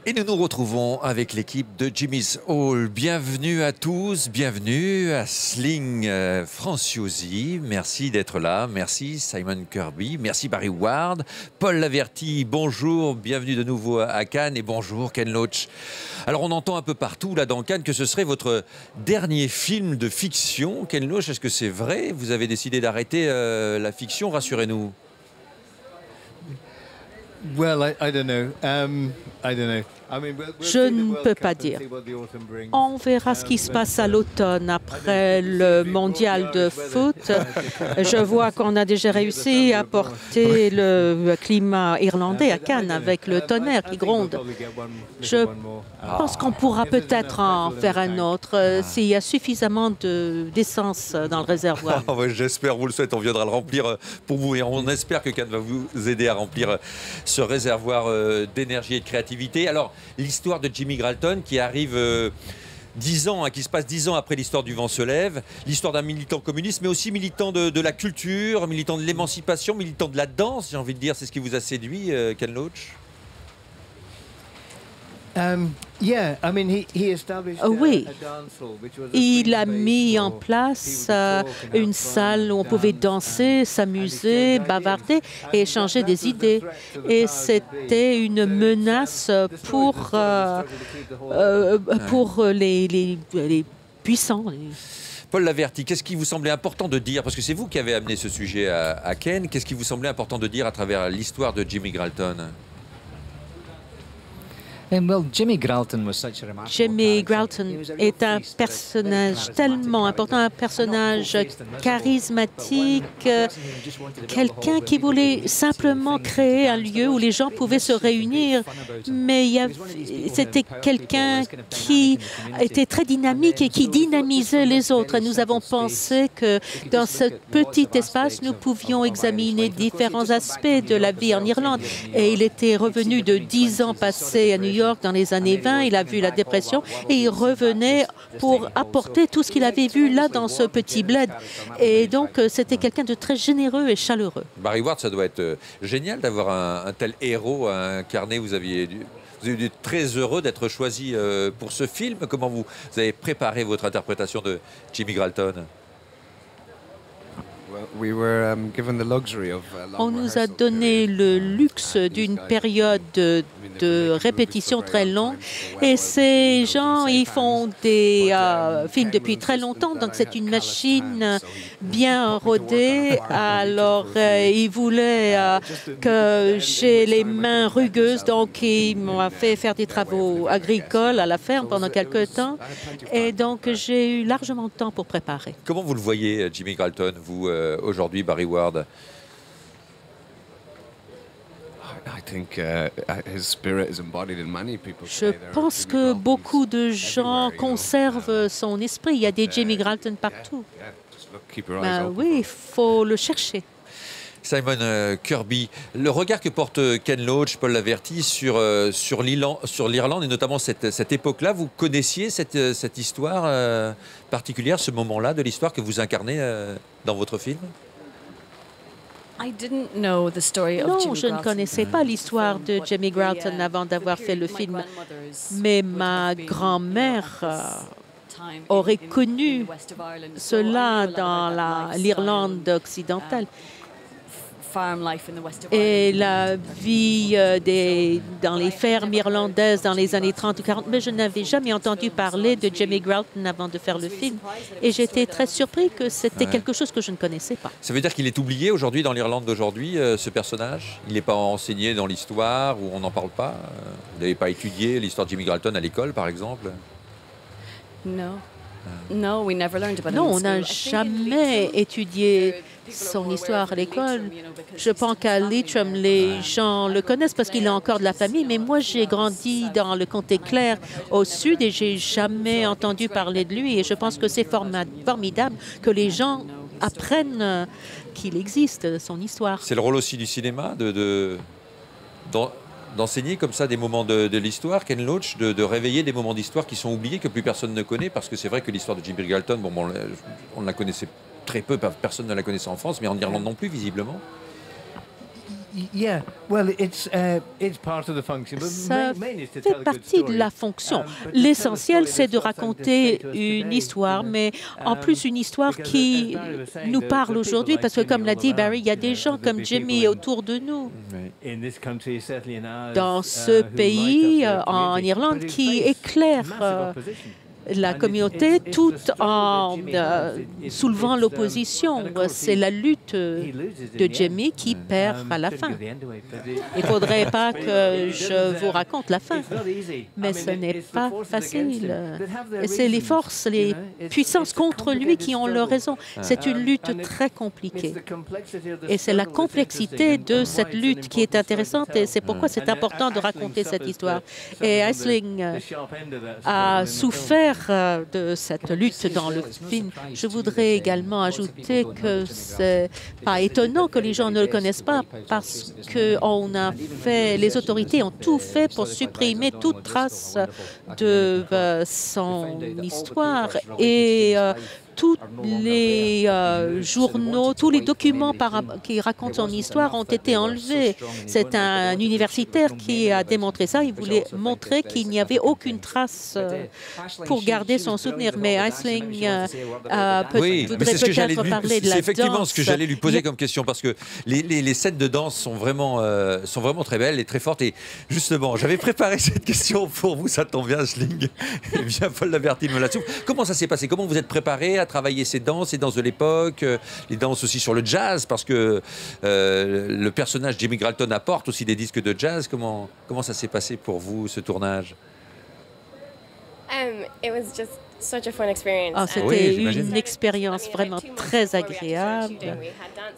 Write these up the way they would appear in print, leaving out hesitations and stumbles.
Et nous nous retrouvons avec l'équipe de Jimmy's Hall. Bienvenue à tous, bienvenue à Sling Franciosi. Merci d'être là, merci Simon Kirby, merci Barry Ward, Paul Laverty, bonjour, bienvenue de nouveau à Cannes et bonjour Ken Loach. Alors on entend un peu partout là dans Cannes que ce serait votre dernier film de fiction. Ken Loach, est-ce que c'est vrai? Vous avez décidé d'arrêter la fiction, rassurez-nous. Well, I don't know. I don't know. Je ne peux pas dire. On verra ce qui se passe à l'automne après le mondial de foot. Je vois qu'on a déjà réussi à porter le climat irlandais à Cannes avec le tonnerre qui gronde. Je pense qu'on pourra peut-être en faire un autre s'il y a suffisamment d'essence dans le réservoir. Ah ouais, j'espère, vous le souhaitez, on viendra le remplir pour vous et on espère que Cannes va vous aider à remplir ce réservoir d'énergie et de créativité. Alors, l'histoire de Jimmy Gralton qui arrive 10 ans, qui se passe 10 ans après l'histoire du Vent se lève, l'histoire d'un militant communiste, mais aussi militant de la culture, militant de l'émancipation, militant de la danse, j'ai envie de dire, c'est ce qui vous a séduit, Ken Loach? Oui, il a mis en place une salle où on pouvait danser, s'amuser, bavarder et échanger des idées. Et c'était une menace pour les puissants. Paul Laverty, qu'est-ce qui vous semblait important de dire? Parce que c'est vous qui avez amené ce sujet à Cannes. Qu'est-ce qui vous semblait important de dire à travers l'histoire de Jimmy Gralton? Jimmy Gralton est un personnage tellement important, un personnage charismatique, quelqu'un qui voulait simplement créer un lieu où les gens pouvaient se réunir, mais c'était quelqu'un qui était très dynamique et qui dynamisait les autres. Et nous avons pensé que dans ce petit espace, nous pouvions examiner différents aspects de la vie en Irlande. Et il était revenu de 10 ans passés à New York dans les années 20, il a vu la dépression et il revenait pour apporter tout ce qu'il avait vu là dans ce petit bled. Et donc, c'était quelqu'un de très généreux et chaleureux. Barry Ward, ça doit être génial d'avoir un tel héros à incarner. Vous avez été très heureux d'être choisi pour ce film. Comment vous avez préparé votre interprétation de Jimmy Gralton? On nous a donné le luxe d'une période de répétition très longue et ces gens, ils font des films depuis très longtemps, donc c'est une machine bien rodée. Alors, ils voulaient que j'ai les mains rugueuses, donc ils m'ont fait faire des travaux agricoles à la ferme pendant quelques temps et donc j'ai eu largement de temps pour préparer. Comment vous le voyez, Jimmy Gralton, vous aujourd'hui, Barry Ward? Je pense que beaucoup de gens conservent son esprit. Il y a des Jimmy Gralton partout. Oui, il faut le chercher. Simon Kirby, le regard que porte Ken Loach, Paul Laverty sur l'Irlande et notamment cette époque-là, vous connaissiez cette histoire particulière, ce moment-là de l'histoire que vous incarnez dans votre film? Non, je ne connaissais pas l'histoire de Jimmy Gralton avant d'avoir fait le film, mais ma grand-mère aurait connu cela dans l'Irlande occidentale. Et la vie dans les fermes irlandaises dans les années 30 ou 40, mais je n'avais jamais entendu parler de Jimmy Gralton avant de faire le film. Et j'étais très surpris que c'était quelque chose que je ne connaissais pas. Ça veut dire qu'il est oublié aujourd'hui dans l'Irlande d'aujourd'hui, ce personnage? Il n'est pas enseigné dans l'histoire ou on n'en parle pas? Vous n'avez pas étudié l'histoire de Jimmy Gralton à l'école, par exemple? Non. Non, on n'a jamais étudié son histoire à l'école. Je pense qu'à Leitrim, les gens le connaissent parce qu'il a encore de la famille, mais moi, j'ai grandi dans le comté Clare au sud et j'ai jamais entendu parler de lui. Et je pense que c'est formidable que les gens apprennent qu'il existe, son histoire. C'est le rôle aussi du cinéma d'enseigner comme ça des moments de l'histoire, Ken Loach, de réveiller des moments d'histoire qui sont oubliés, que plus personne ne connaît, parce que c'est vrai que l'histoire de Jimmy Gralton, on la connaissait très peu, personne ne la connaissait en France, mais en Irlande non plus, visiblement. Yeah, well, it's part of the function, but Ça mainly it's to tell fait a good partie de story. la fonction. But L'essentiel, the c'est de story that's raconter something to say to us une today, histoire, mais en plus une histoire because qui as Barry was saying, nous the parle people aujourd'hui, like parce que Jimmy comme l'a all dit Barry, il y a around, des gens there'll comme be Jimmy people autour de nous, in this country, certainly in ours, dans ce who light pays, up the en community, Irlande, but who qui face éclairent massive opposition. la communauté tout en soulevant l'opposition. C'est la lutte de Jimmy qui perd à la fin. Il ne faudrait pas que je vous raconte la fin, mais ce n'est pas facile. Et c'est les forces, les puissances contre lui qui ont leur raison. C'est une lutte très compliquée. Et c'est la complexité de cette lutte qui est intéressante et c'est pourquoi c'est important de raconter cette histoire. Et Aisling a souffert de cette lutte dans le film. Je voudrais également ajouter que c'est pas étonnant que les gens ne le connaissent pas parce que les autorités ont tout fait pour supprimer toute trace de son histoire et tous les journaux, tous les documents qui racontent son histoire ont été enlevés. C'est un universitaire qui a démontré ça. Il voulait montrer qu'il n'y avait aucune trace pour garder son souvenir. Mais Aisling voudrait peut-être parler de la danse. C'est effectivement ce que j'allais lui poser comme question, parce que les scènes de danse sont vraiment très belles et très fortes. Et justement, j'avais préparé cette question pour vous, ça tombe bien, Aisling. Et bien, Paul Labertine me la souffle. Comment ça s'est passé? Comment vous êtes préparé à travailler ces danses de l'époque, les danses aussi sur le jazz, parce que le personnage Jimmy Gralton apporte aussi des disques de jazz. Comment ça s'est passé pour vous, ce tournage? C'était une expérience vraiment très agréable.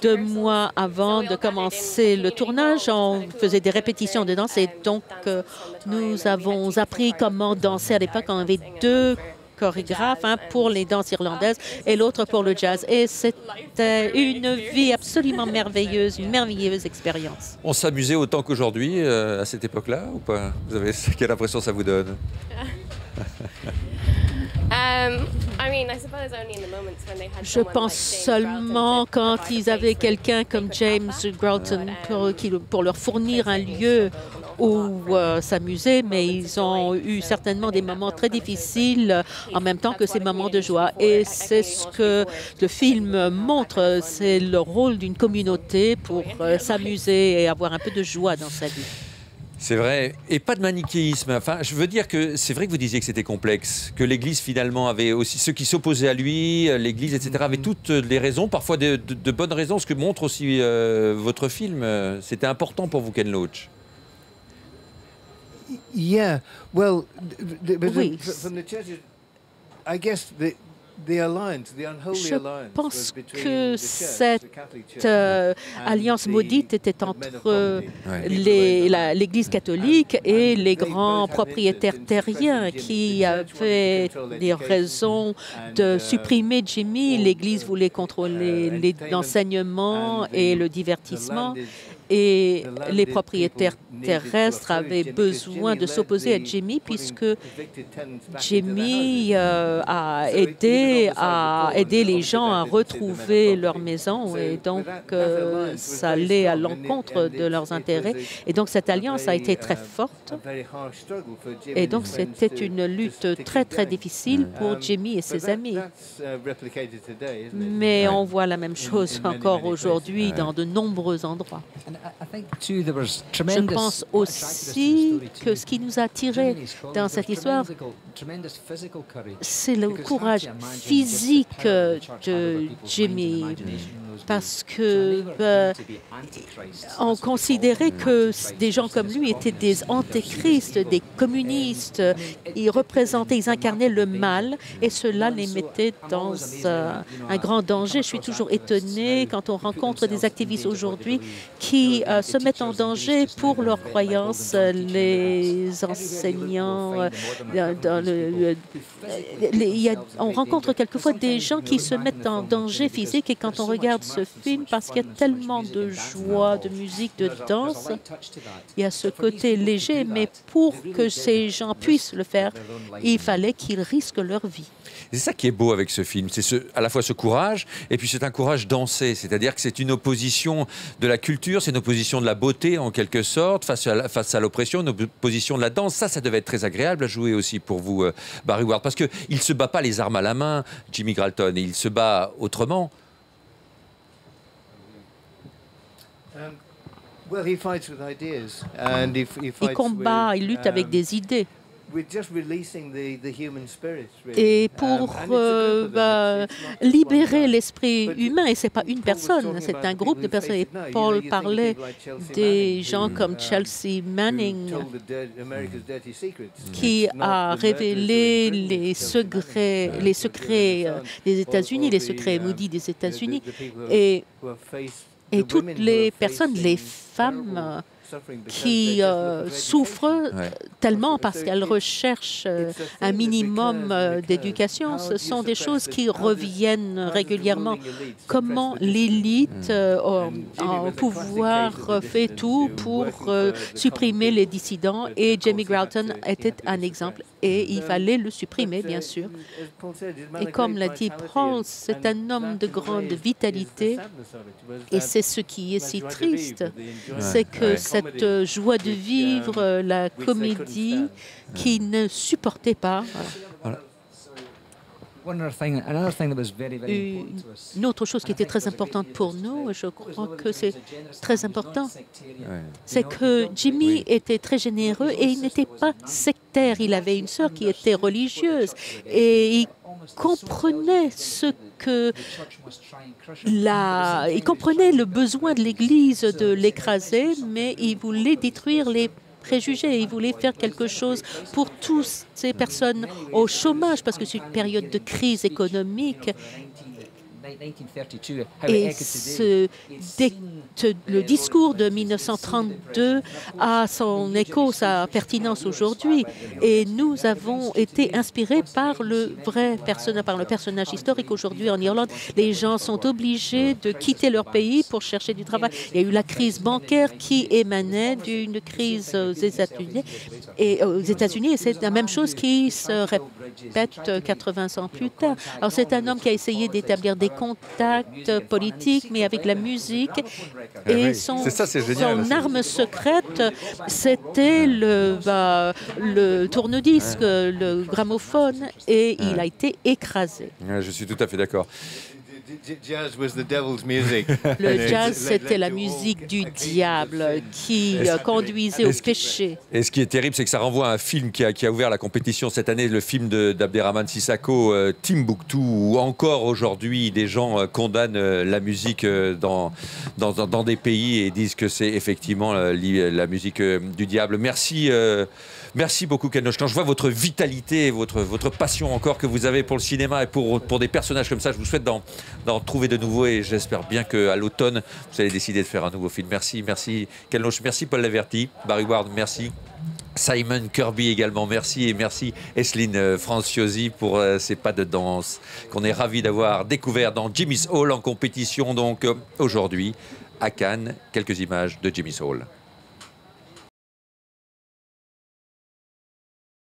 2 mois avant de commencer le tournage, on faisait des répétitions de danse et donc nous avons appris comment danser à l'époque. On avait 2 chorégraphe, pour les danses irlandaises et l'autre pour le jazz. Et c'était une vie absolument merveilleuse, une merveilleuse expérience. On s'amusait autant qu'aujourd'hui à cette époque-là ou pas? Quelle impression ça vous donne? Je pense seulement quand ils avaient quelqu'un comme James Gralton pour leur fournir un lieu où s'amuser, mais ils ont eu certainement des moments très difficiles en même temps que ces moments de joie. Et c'est ce que le film montre, c'est le rôle d'une communauté pour s'amuser et avoir un peu de joie dans sa vie. C'est vrai, et pas de manichéisme. Enfin, je veux dire que c'est vrai que vous disiez que c'était complexe, que l'Église finalement avait aussi ceux qui s'opposaient à lui, l'Église, etc., avaient toutes les raisons, parfois de bonnes raisons, ce que montre aussi votre film. C'était important pour vous, Ken Loach. Yeah, well, Oui. from the churches, I guess Je pense que cette alliance maudite était entre l'Église catholique et les grands propriétaires terriens qui avaient des raisons de supprimer Jimmy. L'Église voulait contrôler l'enseignement et le divertissement. Et les propriétaires terrestres avaient besoin de s'opposer à Jimmy puisque Jimmy a aidé les gens à retrouver leur maison et donc ça allait à l'encontre de leurs intérêts. Et donc cette alliance a été très forte et donc c'était une lutte très très difficile pour Jimmy et ses amis. Mais on voit la même chose encore aujourd'hui dans de nombreux endroits. Je pense aussi que ce qui nous a attirés dans cette histoire, c'est le courage physique de Jimmy, parce que on considérait que des gens comme lui étaient des antéchrists, des communistes. Ils représentaient, ils incarnaient le mal et cela les mettait dans un grand danger. Je suis toujours étonnée quand on rencontre des activistes aujourd'hui qui se mettent en danger pour leurs croyances. Les enseignants, on rencontre quelquefois des gens qui se mettent en danger physique et quand on regarde ce film parce qu'il y a tellement de joie, de musique, de danse. Il y a ce côté léger, mais pour que ces gens puissent le faire, il fallait qu'ils risquent leur vie. C'est ça qui est beau avec ce film, c'est à la fois ce courage, et puis c'est un courage dansé, c'est-à-dire que c'est une opposition de la culture, c'est une opposition de la beauté en quelque sorte, face à l'oppression, une opposition de la danse. Ça devait être très agréable à jouer aussi pour vous, Barry Ward, parce qu'il ne se bat pas les armes à la main, Jimmy Gralton, et il se bat autrement. Il combat, il lutte avec des idées. Et pour libérer l'esprit humain, et ce n'est pas une personne, c'est un groupe de personnes. Et Paul parlait des gens comme Chelsea Manning, qui a révélé les secrets des États-Unis, les secrets maudits des États-Unis. Et toutes les personnes, les femmes qui souffrent tellement parce qu'elles recherchent un minimum d'éducation. Ce sont des choses qui reviennent régulièrement. Comment l'élite en pouvoir fait tout pour supprimer les dissidents, et Jimmy Gralton était un exemple et il fallait le supprimer, bien sûr. Et comme l'a dit Paul, c'est un homme de grande vitalité, et c'est ce qui est si triste, c'est que cette joie de vivre, la comédie qui ne supportait pas. Une autre chose qui était très importante pour nous, je crois que c'est très important, c'est que Jimmy était très généreux et il n'était pas sectaire. Il avait une sœur qui était religieuse et il comprenait il comprenait le besoin de l'Église de l'écraser, mais il voulait détruire les préjugés. Il voulait faire quelque chose pour toutes ces personnes au chômage, parce que c'est une période de crise économique. Et le discours de 1932 a son écho, sa pertinence aujourd'hui. Et nous avons été inspirés par le personnage historique aujourd'hui en Irlande. Les gens sont obligés de quitter leur pays pour chercher du travail. Il y a eu la crise bancaire qui émanait d'une crise aux États-Unis. Et c'est la même chose qui se répète 80 ans plus tard. Alors c'est un homme qui a essayé d'établir des contacts politiques, mais avec la musique. Et son arme secrète, c'était le tourne-disque, le gramophone, et il a été écrasé. Je suis tout à fait d'accord. Le jazz, c'était la musique du diable qui conduisait au péché. Et ce qui est terrible, c'est que ça renvoie à un film qui a ouvert la compétition cette année, le film d'Abderrahmane Sissako, Timbuktu, où encore aujourd'hui, des gens condamnent la musique dans des pays et disent que c'est effectivement la musique du diable. Merci beaucoup, Ken Loach. Quand je vois votre vitalité, votre passion encore que vous avez pour le cinéma et pour des personnages comme ça, je vous souhaite d'en trouver de nouveaux, et j'espère bien qu'à l'automne, vous allez décider de faire un nouveau film. Merci Ken Loach, merci Paul Laverty, Barry Ward, merci. Simon Kirby également, merci, et merci Estlin Franciosi pour ces pas de danse qu'on est ravis d'avoir découvert dans Jimmy's Hall en compétition donc aujourd'hui à Cannes. Quelques images de Jimmy's Hall.